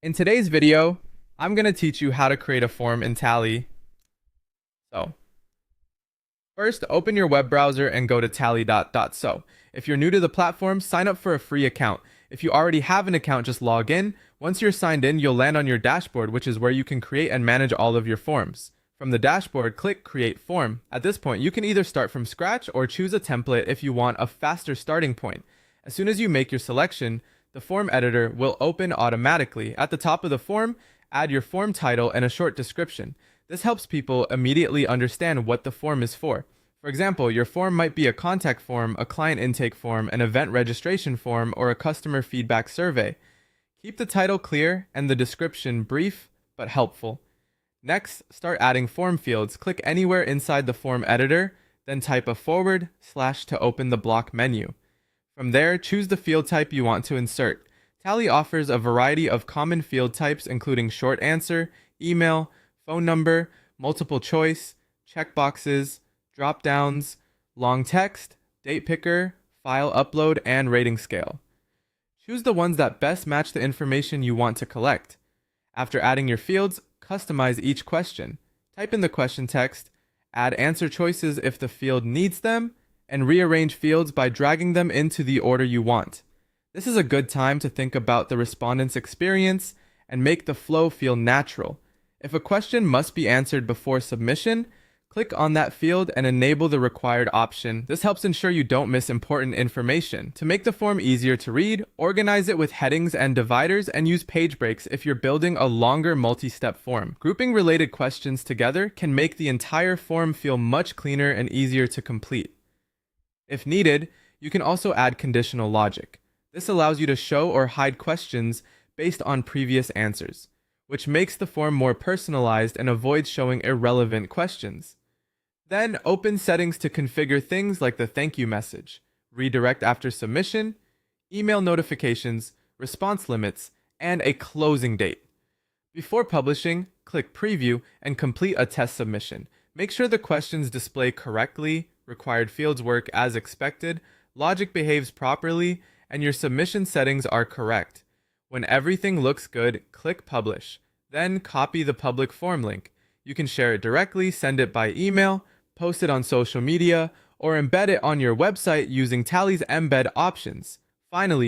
In today's video, I'm going to teach you how to create a form in Tally. So, first, open your web browser and go to Tally.so. If you're new to the platform, sign up for a free account. If you already have an account, just log in. Once you're signed in, you'll land on your dashboard, which is where you can create and manage all of your forms. From the dashboard, click Create Form. At this point, you can either start from scratch or choose a template if you want a faster starting point. As soon as you make your selection, the form editor will open automatically. At the top of the form, add your form title and a short description. This helps people immediately understand what the form is for. For example, your form might be a contact form, a client intake form, an event registration form, or a customer feedback survey. Keep the title clear and the description brief but helpful. Next, start adding form fields. Click anywhere inside the form editor, then type a / to open the block menu. From there, choose the field type you want to insert. Tally offers a variety of common field types including short answer, email, phone number, multiple choice, checkboxes, drop-downs, long text, date picker, file upload, and rating scale. Choose the ones that best match the information you want to collect. After adding your fields, customize each question. Type in the question text, add answer choices if the field needs them, and rearrange fields by dragging them into the order you want. This is a good time to think about the respondent's experience and make the flow feel natural. If a question must be answered before submission, click on that field and enable the required option. This helps ensure you don't miss important information. To make the form easier to read, organize it with headings and dividers and use page breaks if you're building a longer multi-step form. Grouping related questions together can make the entire form feel much cleaner and easier to complete. If needed, you can also add conditional logic. This allows you to show or hide questions based on previous answers, which makes the form more personalized and avoids showing irrelevant questions. Then open settings to configure things like the thank you message, redirect after submission, email notifications, response limits, and a closing date. Before publishing, click Preview and complete a test submission. Make sure the questions display correctly, required fields work as expected, logic behaves properly, and your submission settings are correct. When everything looks good, click Publish. Then copy the public form link. You can share it directly, send it by email, post it on social media, or embed it on your website using Tally's embed options. Finally,